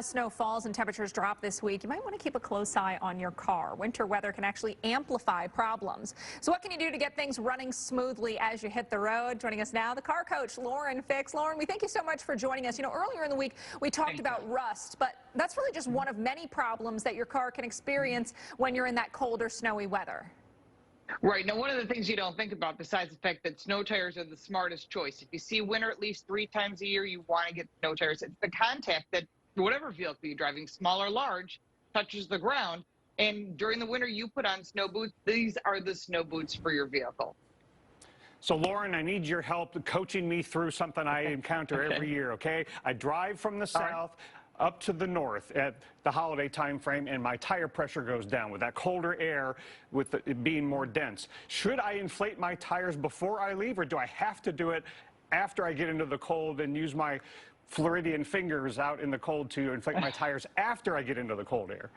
Snow falls and temperatures drop this week, you might want to keep a close eye on your car. Winter weather can actually amplify problems. So what can you do to get things running smoothly as you hit the road? Joining us now, the car coach, Lauren Fix. Lauren, we thank you so much for joining us. You know, earlier in the week, we talked about rust, but that's really just one of many problems that your car can experience when you're in that cold or snowy weather. Right. Now, one of the things you don't think about, besides the fact that snow tires are the smartest choice. If you see winter at least 3 times a year, you want to get snow tires. It's the contact that whatever vehicle you're driving, small or large, touches the ground. And during the winter, you put on snow boots. These are the snow boots for your vehicle. So, Lauren, I need your help coaching me through something I encounter every year, okay? I drive from the south up to the north at the holiday time frame, and my tire pressure goes down with that colder air, with it being more dense. Should I inflate my tires before I leave, or do I have to do it after I get into the cold and use my Floridian fingers out in the cold to inflate my tires after I get into the cold air?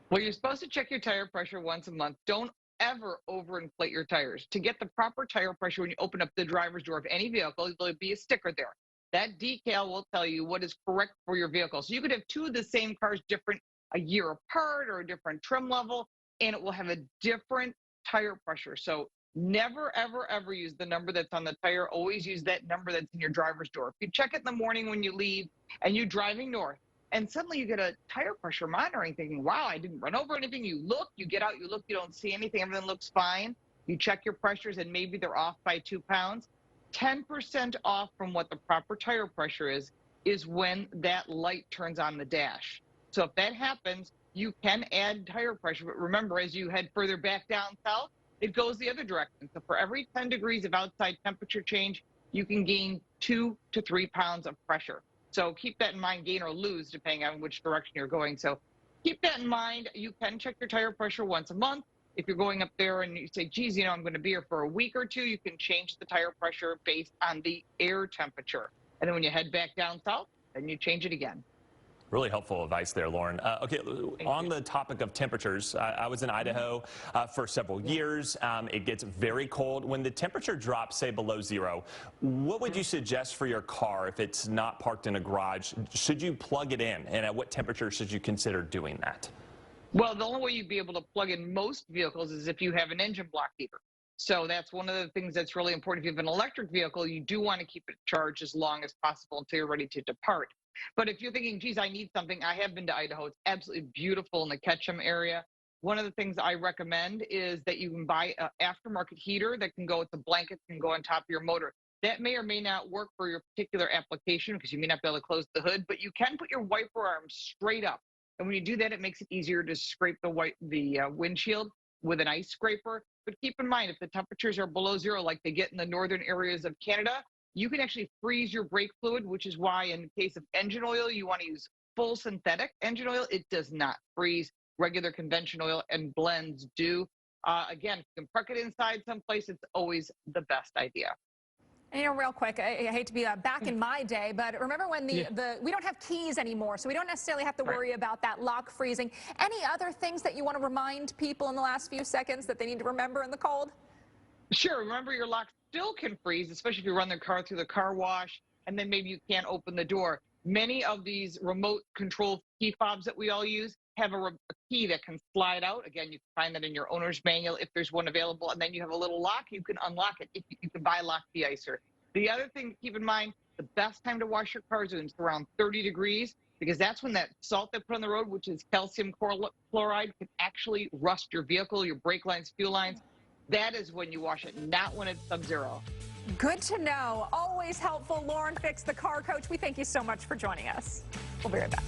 Well, you're supposed to check your tire pressure once a month. Don't ever overinflate your tires. To get the proper tire pressure, when you open up the driver's door of any vehicle, there'll be a sticker there. That decal will tell you what is correct for your vehicle. So you could have 2 of the same cars different a year apart or a different trim level, and it will have a different tire pressure. So never, ever, ever use the number that's on the tire. Always use that number that's in your driver's door. If you check it in the morning when you leave and you're driving north, and suddenly you get a tire pressure monitoring thinking, wow, I didn't run over anything. You look, you get out, you look, you don't see anything. Everything looks fine. You check your pressures and maybe they're off by 2 pounds. 10% off from what the proper tire pressure is when that light turns on the dash. So if that happens, you can add tire pressure. But remember, as you head further back down south, it goes the other direction. So for every 10 degrees of outside temperature change, you can gain 2 to 3 pounds of pressure. So keep that in mind, gain or lose, depending on which direction you're going. So keep that in mind. You can check your tire pressure once a month. If you're going up there and you say, geez, you know, I'm going to be here for a week or 2, you can change the tire pressure based on the air temperature. And then when you head back down south, then you change it again. Really helpful advice there, Lauren. Okay, on the topic of temperatures, I was in Idaho for several years. It gets very cold. When the temperature drops, say, below 0, what would you suggest for your car if it's not parked in a garage? Should you plug it in? And at what temperature should you consider doing that? Well, the only way you'd be able to plug in most vehicles is if you have an engine block heater. So that's one of the things that's really important. If you have an electric vehicle, you do want to keep it charged as long as possible until you're ready to depart. But if you're thinking, geez, I need something, I have been to Idaho. It's absolutely beautiful in the Ketchum area. One of the things I recommend is that you can buy an aftermarket heater that can go with the blankets and go on top of your motor. That may or may not work for your particular application because you may not be able to close the hood, but you can put your wiper arm straight up. And when you do that, it makes it easier to scrape the windshield with an ice scraper. But keep in mind, if the temperatures are below 0, like they get in the northern areas of Canada, you can actually freeze your brake fluid, which is why in the case of engine oil, you want to use full synthetic engine oil. It does not freeze. Regular conventional oil and blends do. Again, if you can park it inside someplace, it's always the best idea. And, you know, real quick, I hate to be back in my day, but remember when we don't have keys anymore, so we don't necessarily have to worry about that lock freezing. Any other things that you want to remind people in the last few seconds that they need to remember in the cold? Sure. Remember, your lock still can freeze, especially if you run the car through the car wash, and then maybe you can't open the door. Many of these remote control key fobs that we all use have a key that can slide out. Again, you can find that in your owner's manual if there's one available, and then you have a little lock. You can unlock it if you can buy a lock de-icer. The other thing to keep in mind, the best time to wash your cars is around 30 degrees, because that's when that salt they put on the road, which is calcium chloride, can actually rust your vehicle, your brake lines, fuel lines. That is when you wash it, not when it's sub-zero. Good to know. Always helpful. Lauren Fix, the car coach. We thank you so much for joining us. We'll be right back.